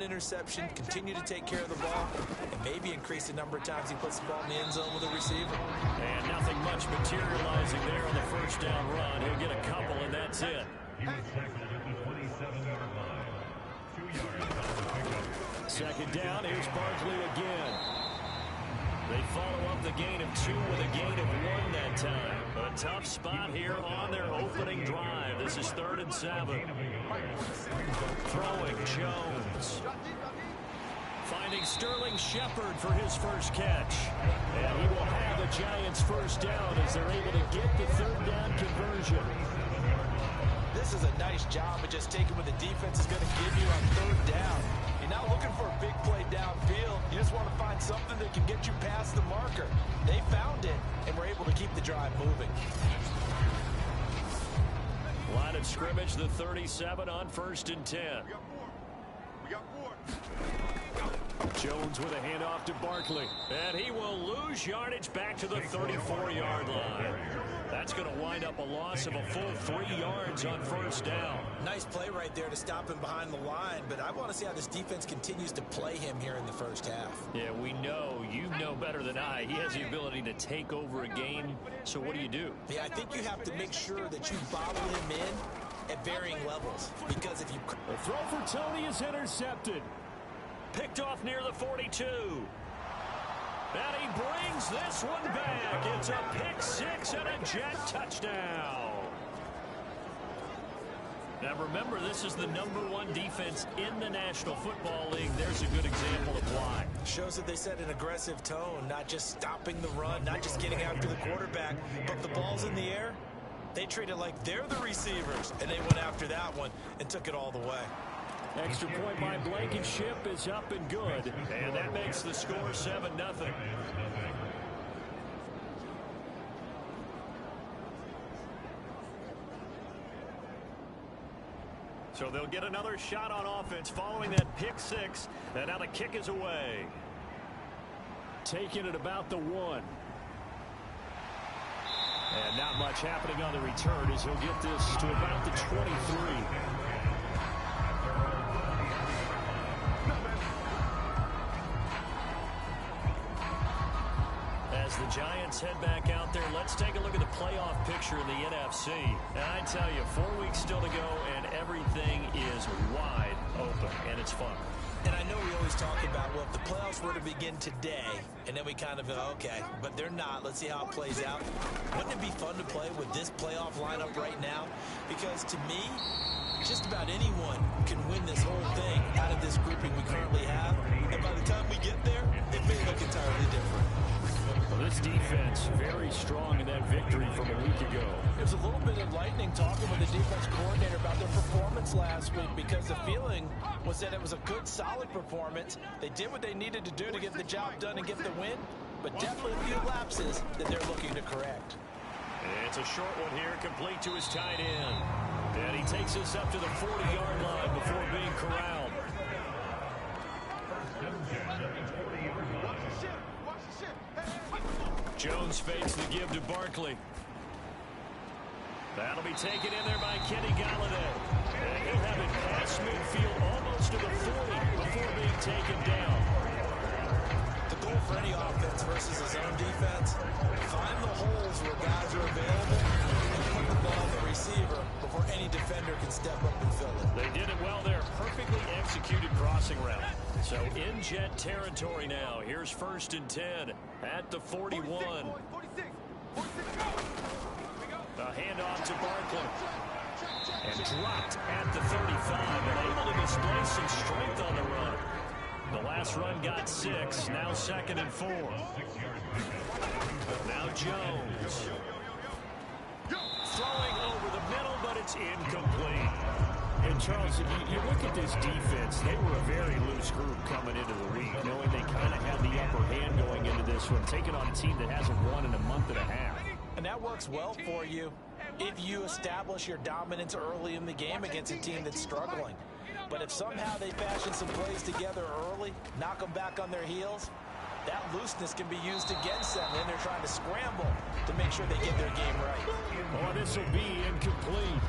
interception, continue to take care of the ball, and maybe increase the number of times he puts the ball in the end zone with a receiver. And nothing much materializing there on the first down run. He'll get a couple, and that's it. He was tackled at the 27-yard line. 2 yards on the pickup. Second down, here's Barkley again. They follow up the gain of 2 with a gain of 1 that time. A tough spot here on their opening drive. This is 3rd and 7. Throwing Jones. Finding Sterling Shepard for his first catch. And he will have the Giants' first down as they're able to get the 3rd down conversion. This is a nice job of just taking what the defense is going to give you on 3rd down. You're not looking for a big play downfield. You just want to find something that can get you past the marker. They found it and were able to keep the drive moving. Line of scrimmage, the 37 on 1st and 10. We got 4. Jones with a handoff to Barkley. And he will lose yardage back to the 34-yard line. That's going to wind up a loss of a full 3 yards on 1st down. Nice play right there to stop him behind the line, but I want to see how this defense continues to play him here in the first half. Yeah, we know. You know better than I. He has the ability to take over a game. So what do? Yeah, I think you have to make sure that you bottle him in at varying levels. Because if you... The throw for Tony is intercepted. Picked off near the 42. And he brings this one back. It's a pick 6 and a Jet touchdown. Now remember, this is the #1 defense in the National Football League. There's a good example of why. Shows that they set an aggressive tone, not just stopping the run, not just getting after the quarterback, but the ball's in the air. They treat it like they're the receivers, and they went after that one and took it all the way. Extra point by Blankenship is up and good. And that makes the score 7-0. So they'll get another shot on offense following that pick 6. And now the kick is away. Taking it about the 1. And not much happening on the return as he'll get this to about the 23. As the Giants head back out there, let's take a look at the playoff picture in the NFC. And I tell you, 4 weeks still to go, and everything is wide open, and it's fun. And I know we always talk about, well, if the playoffs were to begin today, and then we kind of go, okay, but they're not. Let's see how it plays out. Wouldn't it be fun to play with this playoff lineup right now? Because to me, just about anyone can win this whole thing out of this grouping we currently have. And by the time we get there, it may look entirely different. Well, this defense very strong in that victory from a week ago. It was a little bit enlightening talking with the defense coordinator about their performance last week, because the feeling was that it was a good, solid performance. They did what they needed to do to get the job done and get the win, but definitely a few lapses that they're looking to correct. It's a short one here, complete to his tight end. And he takes us up to the 40-yard line before being corralled. Jones fakes the give to Barkley. That'll be taken in there by Kenny Galladay. And he'll have it past midfield almost to the 40 before being taken down. The goal for any offense versus his own defense, find the holes where guys are available and put the ball on the receiver before any defender can step up and fill it. They did it well there. Perfectly executed crossing route. So in Jet territory now. Here's 1st and 10 at the 41. 46. A handoff to Barkley. And dropped at the 35 and able to display some strength on the run. The last run got 6. Now 2nd and 4. Now Jones. Throwing over the middle, but it's incomplete. And Charles, you look at this defense, they were a very loose group coming into the week, knowing they kind of had the upper hand going into this one, taking on a team that hasn't won in a month and a half. And that works well for you if you establish your dominance early in the game against a team that's struggling. But if somehow they fashion some plays together early, knock them back on their heels, that looseness can be used against them. Then they're trying to scramble to make sure they get their game right. Oh, this will be incomplete.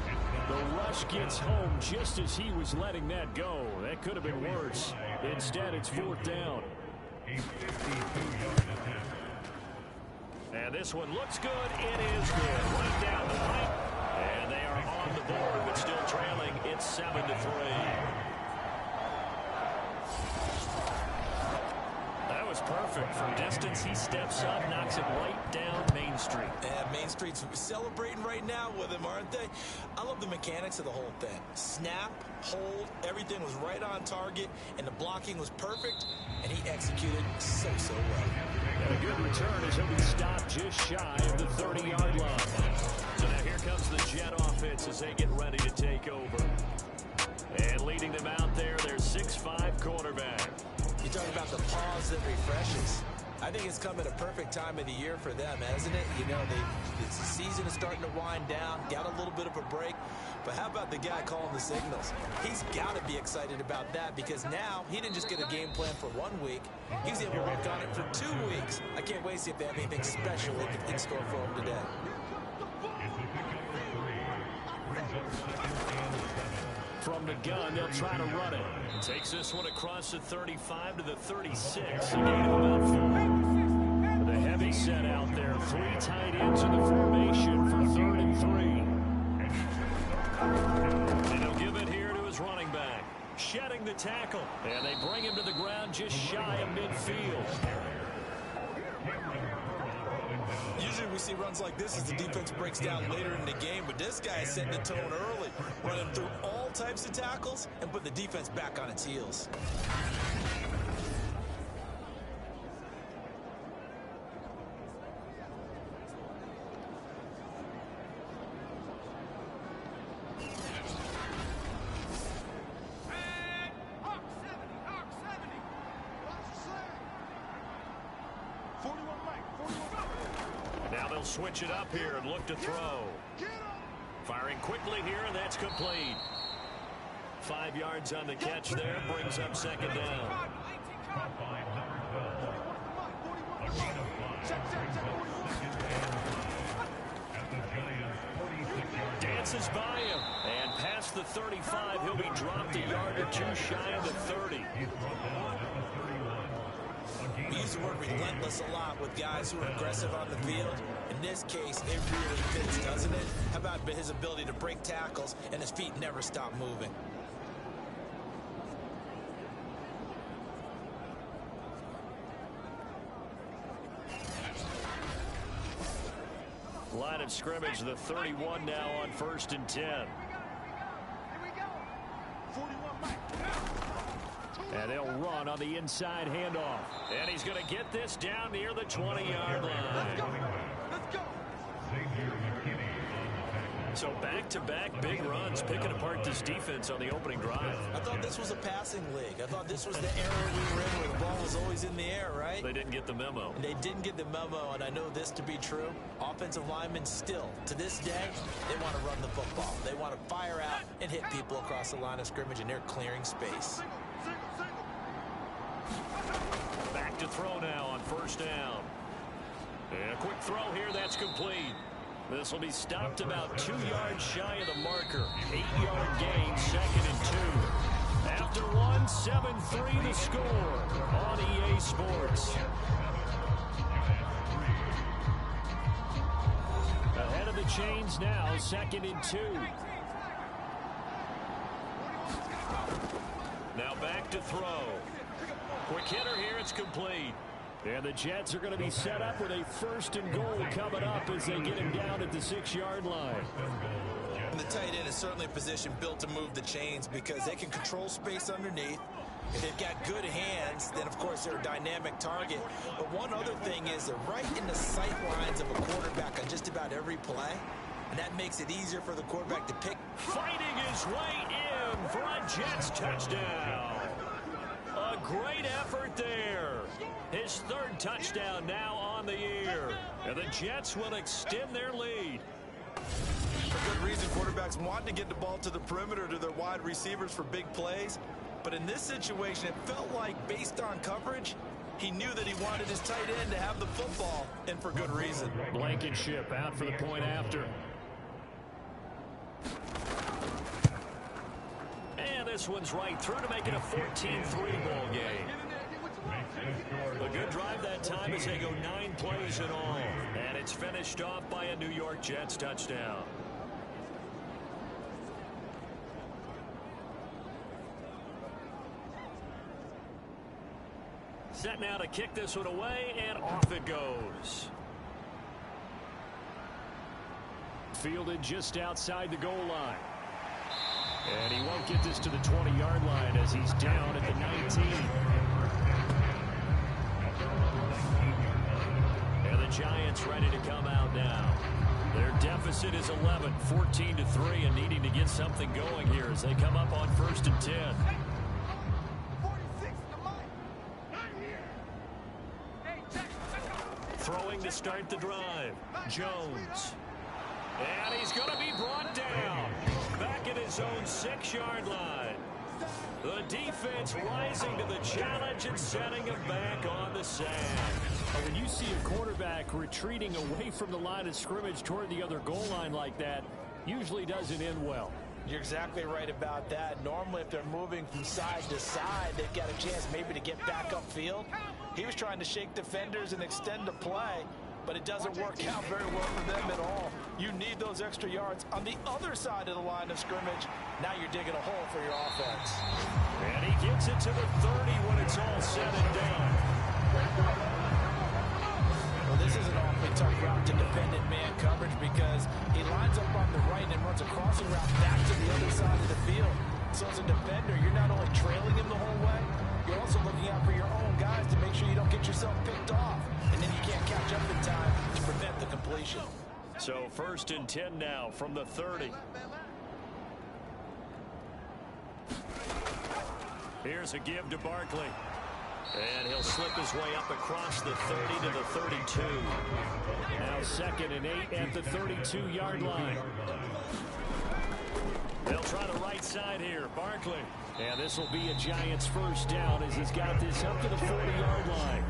The rush gets home just as he was letting that go. That could have been worse. Instead, it's fourth down. A 52-yard attempt. And this one looks good. It is good. Right down the pipe. And they are on the board, but still trailing. It's 7-3. That was perfect. From distance, he steps up, knocks it right down Main Street. Yeah, Main Street's celebrating right now with him, aren't they? I love the mechanics of the whole thing. Snap, hold, everything was right on target, and the blocking was perfect, and he executed so well. And a good return as he'll be stopped just shy of the 30-yard line. So now here comes the Jet offense as they get ready to take over. And leading them out there, their 6'5" quarterback. You talk about the pause that refreshes. I think it's come at a perfect time of the year for them, hasn't it? You know, the season is starting to wind down, got a little bit of a break. But how about the guy calling the signals? He's got to be excited about that because now he didn't just get a game plan for 1 week. He was able to work on it for 2 weeks. I can't wait to see if they have anything special in store for him today. From the gun, they'll try to run it. Takes this one across the 35 to the 36. A gain of about 4. With a heavy set out there. 3 tight ends in the formation for 3rd and 3. And he'll give it here to his running back. Shedding the tackle. And they bring him to the ground just shy of midfield. Usually we see runs like this as the defense breaks down later in the game, but this guy is setting the tone early, running through all types of tackles and put the defense back on its heels. Switch it up here and look to throw. Firing quickly here, and that's complete. 5 yards on the catch there, brings up 2nd down. Dances by him, and past the 35, he'll be dropped a yard or 2 shy of the 30. We used to work relentless a lot with guys who are aggressive on the field. In this case, it really fits, doesn't it? How about his ability to break tackles and his feet never stop moving? Line of scrimmage, the 31 now on 1st and 10. And they'll run on the inside handoff. And he's going to get this down near the 20-yard line. So back-to-back big runs, picking apart this defense on the opening drive. I thought this was a passing league. I thought this was the era we were in where the ball was always in the air, right? They didn't get the memo. And they didn't get the memo, and I know this to be true. Offensive linemen still, to this day, they want to run the football. They want to fire out and hit people across the line of scrimmage, and they're clearing space. Back to throw now on 1st down. And a quick throw here, that's complete. This will be stopped about 2 yards shy of the marker. 8-yard gain, 2nd and 2. After 1, 7-3 the score on EA Sports. Ahead of the chains now, 2nd and 2. Now back to throw. Quick hitter here, it's complete. And the Jets are going to be set up with a 1st and goal coming up as they get him down at the 6-yard line. And the tight end is certainly a position built to move the chains because they can control space underneath. If they've got good hands, then of course they're a dynamic target. But one other thing is they're right in the sight lines of a quarterback on just about every play. And that makes it easier for the quarterback to pick. Fighting his way in for a Jets touchdown. A great effort there. His 3rd touchdown now on the year. And the Jets will extend their lead. For good reason, quarterbacks want to get the ball to the perimeter to their wide receivers for big plays. But in this situation, it felt like based on coverage, he knew that he wanted his tight end to have the football, and for good reason. Blankenship out for the point after. this one's right through to make it a 14-3 ball game. A good drive that time as they go 9 plays in all. And it's finished off by a New York Jets touchdown. Set now to kick this one away, and off it goes. Fielded just outside the goal line. And he won't get this to the 20-yard line as he's down at the 19. And the Giants ready to come out now. Their deficit is 11, 14-3, and needing to get something going here as they come up on 1st and 10. Throwing to start the drive. Jones. And he's going to be brought down. Back at his own 6-yard line. The defense rising to the challenge and setting him back on the sand. When you see a quarterback retreating away from the line of scrimmage toward the other goal line like that, usually doesn't end well. You're exactly right about that. Normally, if they're moving from side to side, they've got a chance maybe to get back upfield. He was trying to shake defenders and extend the play, but it doesn't work out very well for them at all. You need those extra yards on the other side of the line of scrimmage. Now you're digging a hole for your offense. And he gets it to the 30 when it's all said and done. Well, this is an awfully tough route to dependent man coverage because he lines up on the right and runs a crossing route back to the other side of the field. So as a defender, you're not only trailing him the whole way, you're also looking out for your own guys to make sure you don't get yourself picked off. And then you can't catch up in time to prevent the completion. So 1st and 10 now from the 30. Here's a give to Barkley. And he'll slip his way up across the 30 to the 32. Now 2nd and 8 at the 32-yard line. They'll try the right side here. Barkley. And this will be a Giants first down as he's got this up to the 40-yard line.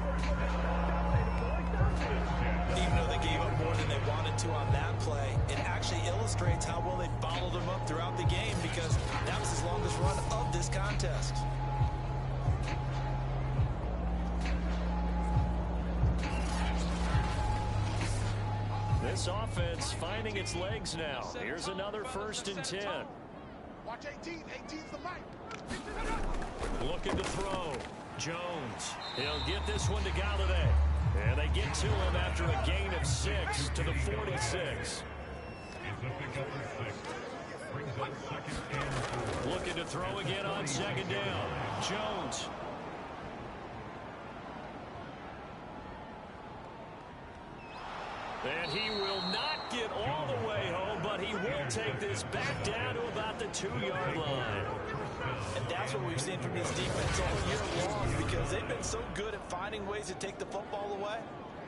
Even though they gave up more than they wanted to on that play, it actually illustrates how well they followed them up throughout the game because that was his longest run of this contest. This offense finding its legs now. Here's another 1st and 10. Watch 18. 18's the mic. Looking to throw. Jones. He'll get this one to Galladay. And they get to him after a gain of 6 to the 46. Looking to throw again on 2nd down. Jones. And he will not get all the way home, but he will take this back down to about the 2-yard line. And that's what we've seen from this defense all year long because they've been so good at finding ways to take the football away.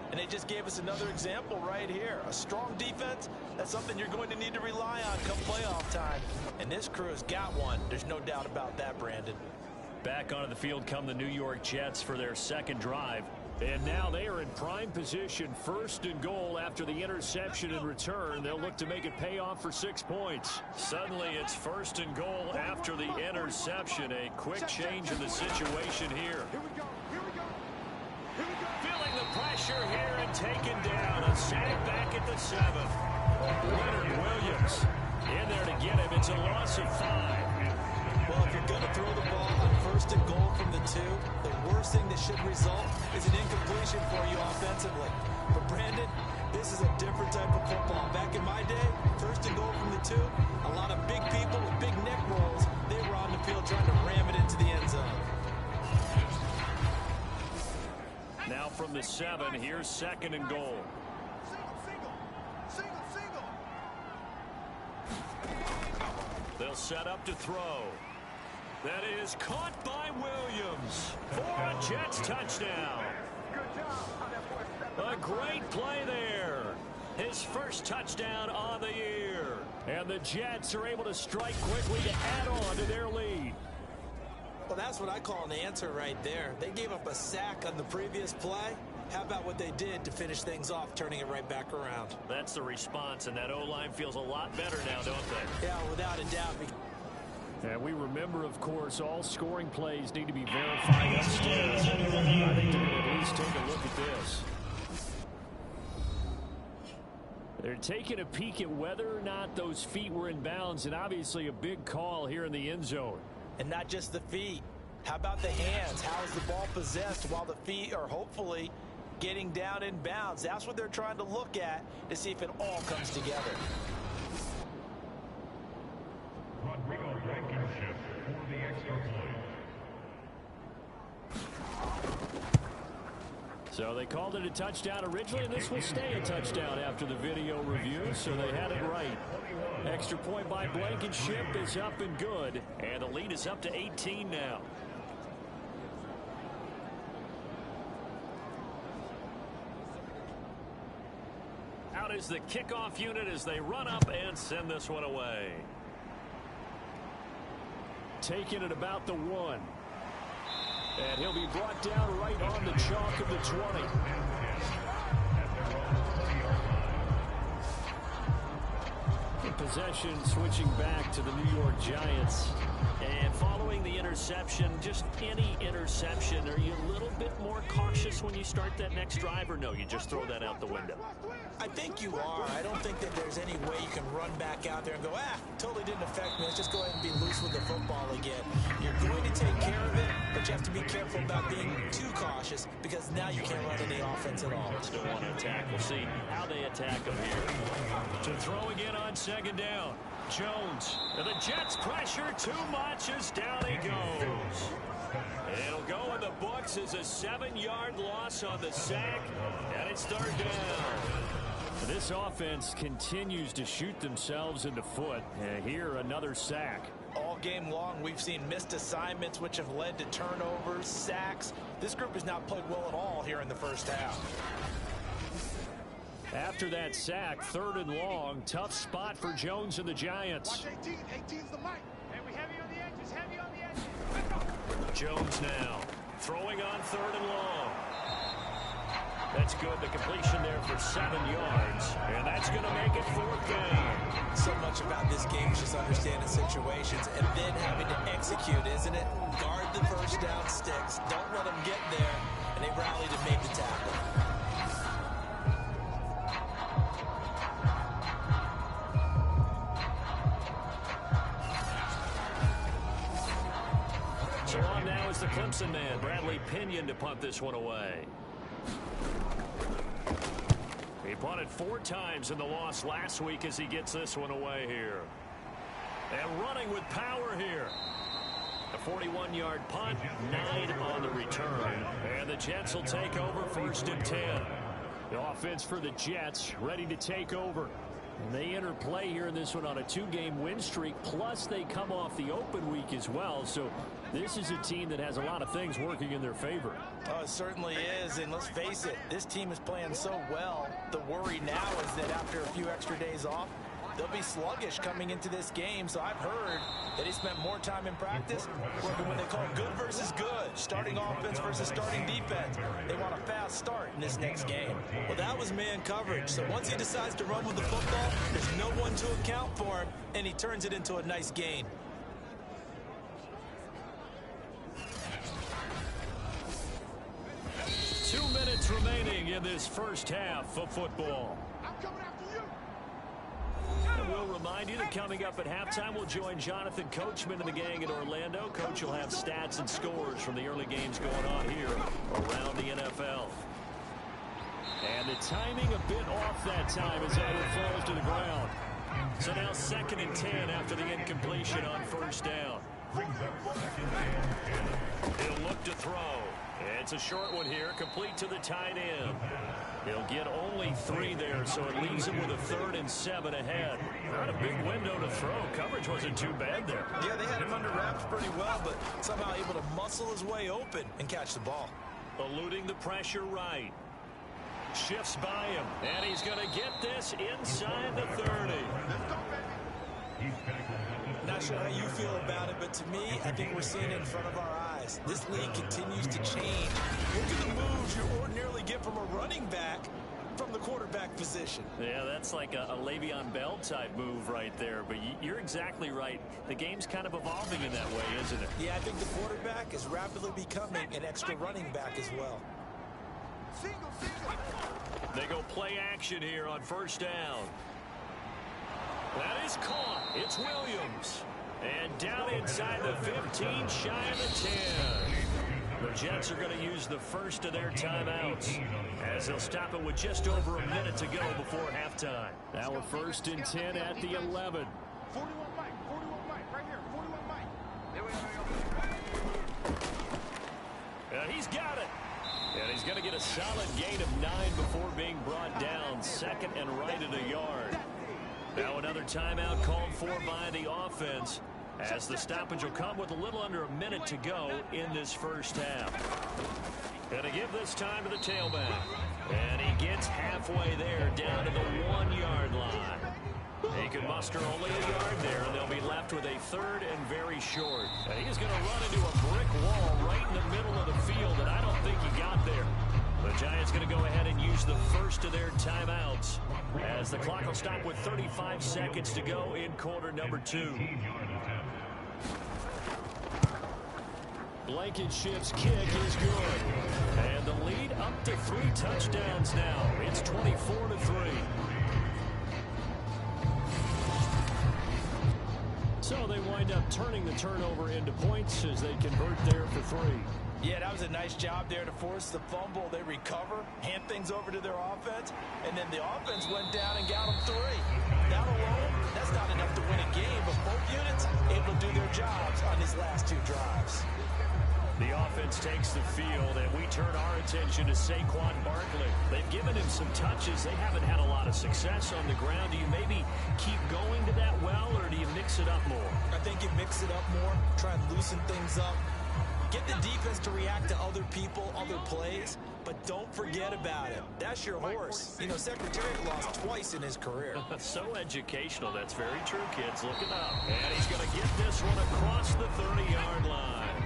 And they just gave us another example right here. A strong defense, that's something you're going to need to rely on come playoff time. And this crew has got one. There's no doubt about that, Brandon. Back onto the field come the New York Jets for their 2nd drive. And now they are in prime position, 1st and goal after the interception and return. They'll look to make it pay off for 6 points. Suddenly it's 1st and goal after the interception. A quick change in the situation here. Feeling the pressure here and taken down. A sack back at the 7. Leonard Williams in there to get him. It's a loss of 5. Well, if you're going to throw the ball on 1st and goal from the 2, the worst thing that should result is an incompletion for you offensively. But, Brandon, this is a different type of football. Back in my day, 1st and goal from the 2, a lot of big people with big neck rolls, they were on the field trying to ram it into the end zone. Now from the 7, here's 2nd and goal. Single. They'll set up to throw. That is caught by Williams for a Jets touchdown. A great play there. His first touchdown on the year. And the Jets are able to strike quickly to add on to their lead. Well, that's what I call an answer right there. They gave up a sack on the previous play. How about what they did to finish things off, turning it right back around? That's the response, and that O-line feels a lot better now, don't they? Yeah, without a doubt. And we remember, of course, all scoring plays need to be verified upstairs. I think they're going to at least take a look at this. They're taking a peek at whether or not those feet were in bounds, and obviously a big call here in the end zone. And not just the feet. How about the hands? How is the ball possessed while the feet are hopefully getting down in bounds? That's what they're trying to look at to see if it all comes together. Rodrigo Blankenship for the extra point. So they called it a touchdown originally, and this will stay a touchdown after the video review, so they had it right. Extra point by Blankenship is up and good, and the lead is up to 18 now. Out is the kickoff unit as they run up and send this one away. Taking it about the 1. And he'll be brought down right on the chalk of the 20. Possession switching back to the New York Giants. And following the interception, just any interception, are you a little bit more cautious when you start that next drive, or no, you just throw that out the window? I think you are. I don't think that there's any way you can run back out there and go, totally didn't affect me. Let's just go ahead and be loose with the football again. You're going to take care of it, but you have to be careful about being too cautious because now you can't run any offense at all. Still want to attack. We'll see how they attack them here. To throw again on second down. Jones. And the Jets pressure too much as down he goes. It'll go in the books as a 7-yard loss on the sack, and it's third down. This offense continues to shoot themselves in the foot. And here, another sack. All game long, we've seen missed assignments, which have led to turnovers, sacks. This group has not played well at all here in the first half. After that sack, third and long, tough spot for Jones and the Giants. Watch 18. 18's the mic. Hey, we heavy on the edges, heavy on the edges. Jones now throwing on third and long. That's good. The completion there for 7 yards. And that's going to make it fourth down. So much about this game is just understanding situations and then having to execute, isn't it? Guard the first down sticks. Don't let them get there. And they rallied and made the tackle. So on now is the Clemson man, Bradley Pinion, to punt this one away. He punted 4 times in the loss last week as he gets this one away here. And running with power here. A 41-yard punt, 9 on the return. And the Jets will take over first and 10. The offense for the Jets ready to take over. And they enter play here in this one on a 2-game win streak, plus they come off the open week as well. So this is a team that has a lot of things working in their favor. Oh, it certainly is, and let's face it, this team is playing so well. The worry now is that after a few extra days off, they'll be sluggish coming into this game. So I've heard that he spent more time in practice working what they call good versus good, starting offense versus starting defense. They want a fast start in this next game. Well, that was man coverage. So once he decides to run with the football, there's no one to account for him, and he turns it into a nice gain. Two minutes remaining in this first half of football. I'm coming after you. And we'll remind you that coming up at halftime, we'll join Jonathan Coachman and the gang in Orlando. Coach will have stats and scores from the early games going on here around the NFL. And the timing a bit off that time as Edward falls to the ground. So now 2nd and 10 after the incompletion on first down. He'll look to throw. It's a short one here, complete to the tight end. He'll get only 3 there, so it leaves him with a 3rd and 7 ahead. Not a big window to throw. Coverage wasn't too bad there. Yeah, they had him under wraps pretty well, but somehow able to muscle his way open and catch the ball. Eluding the pressure right. Shifts by him, and he's going to get this inside the 30. Not sure how you feel about it, but to me, I think we're seeing it in front of our eyes. This league continues to change. Look at the moves you ordinarily get from a running back. from the quarterback position. Yeah, that's like a Le'Veon Bell type move right there. But you're exactly right. The game's kind of evolving in that way, isn't it? Yeah, I think the quarterback is rapidly becoming an extra running back as well. They go play action here on first down. That is caught. It's Williams. And down inside the 15, shy of the 10. The Jets are going to use the first of their timeouts as they'll stop it with just over a minute to go before halftime. Now we're first and 10 at the 11. 41 Mike, right here, 41 Mike. There we go. And he's got it. And he's going to get a solid gain of 9 before being brought down. Second and right at a yard. Now another timeout called for by the offense, as the stoppage will come with a little under a minute to go in this first half. Going to give this time to the tailback. And he gets halfway there, down to the 1-yard line. He can muster only a yard there, and they'll be left with a third and very short. And he's going to run into a brick wall right in the middle of the field, and I don't think he got there. The Giants going to go ahead and use the first of their timeouts, as the clock will stop with 35 seconds to go in quarter number 2. Blankenship's kick is good. And the lead up to 3 touchdowns now. It's 24-3. So they wind up turning the turnover into points as they convert there for 3. Yeah, that was a nice job there to force the fumble. They recover, hand things over to their offense, and then the offense went down and got them 3. That alone, that's not enough to win a game, but both units able to do their jobs on these last 2 drives. The offense takes the field, and we turn our attention to Saquon Barkley. They've given him some touches. They haven't had a lot of success on the ground. Do you maybe keep going to that well, or do you mix it up more? I think you mix it up more, try and loosen things up. Get the defense to react to other people, other plays, but don't forget about it. That's your horse. You know, Secretariat lost twice in his career. So educational. That's very true, kids. Look it up. And he's going to get this one across the 30-yard line.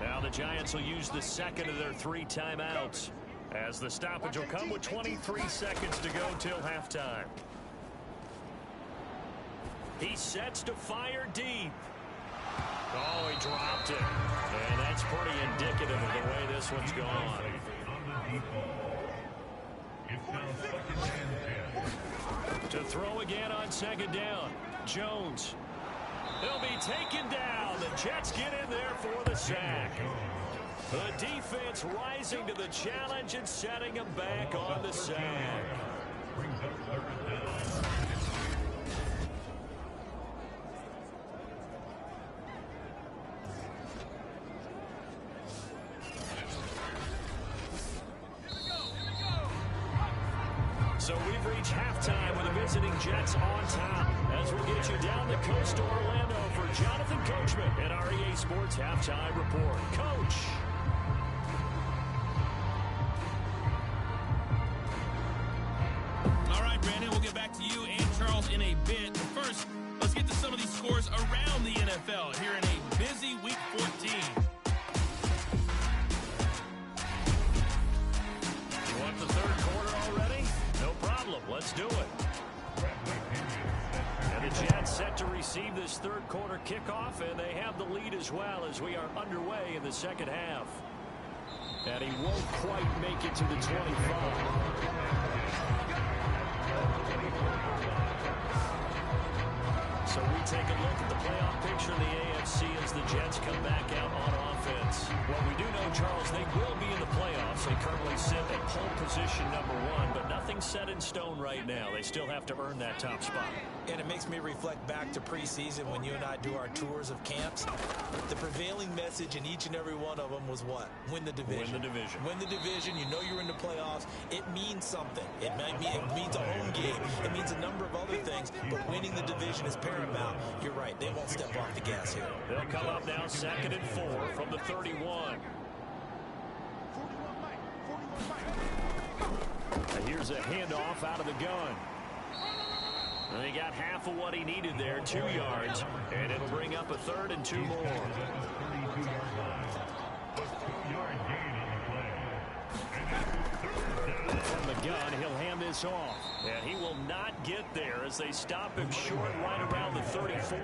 Now the Giants will use the second of their 3 timeouts, as the stoppage will come with 23 seconds to go till halftime. He sets to fire deep. Oh, he dropped it. And that's pretty indicative of the way this one's gone. To throw again on second down. Jones. He'll be taken down. The Jets get in there for the sack. The defense rising to the challenge and setting him back on the sack. So we've reached halftime with the visiting Jets on top, as we'll get you down the coast to Orlando for Jonathan Coachman at our EA Sports Halftime Report. Coach. All right, Brandon, we'll get back to you and Charles in a bit. But first, let's get to some of these scores around the NFL here in a busy Week 14. You want the third quarter already? No problem. Let's do it. And the Jets set to receive this third quarter kickoff, and they have the lead as well as we are underway in the second half. And he won't quite make it to the 25. So we take a look at the playoff picture in the AFC as the Jets come back out on offense. Well, we do know, Charles, they will be in the playoffs. They currently sit at pole position number 1, but nothing's set in stone right now. They still have to earn that top spot. And it makes me reflect back to preseason when you and I do our tours of camps. The prevailing message in each and every one of them was what? Win the division. Win the division. Win the division. You know you're in the playoffs. It means something. It means a home game. It means a number of other things, but winning the division is paramount. You're right. They won't step off the gas here. They'll come up now 2nd and 4 from the 31. And here's a handoff out of the gun. And he got half of what he needed there, 2 yards, and it'll bring up a 3rd and 2 more. From the gun. He'll hand this off. And he will not get there as they stop him short right around the 34.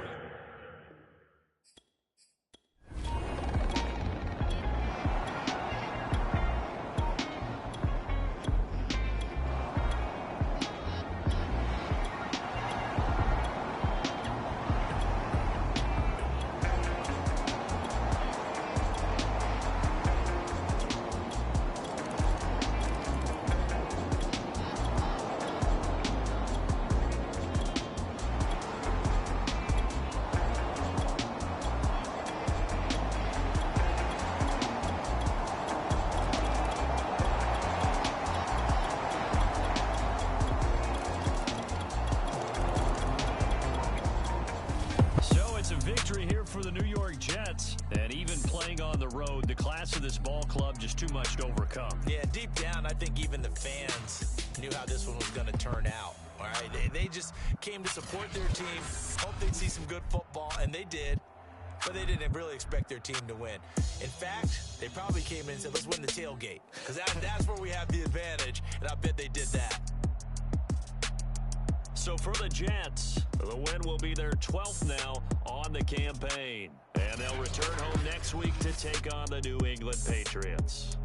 Victory here for the New York Jets. And even playing on the road, the class of this ball club just too much to overcome. Yeah, deep down, I think even the fans knew how this one was going to turn out. All right, they just came to support their team, hope they'd see some good football, and they did. But they didn't really expect their team to win. In fact, they probably came in and said, let's win the tailgate. Because that's where we have the advantage, and I bet they did that. So for the Jets, the win will be their 12th now on the campaign. And they'll return home next week to take on the New England Patriots.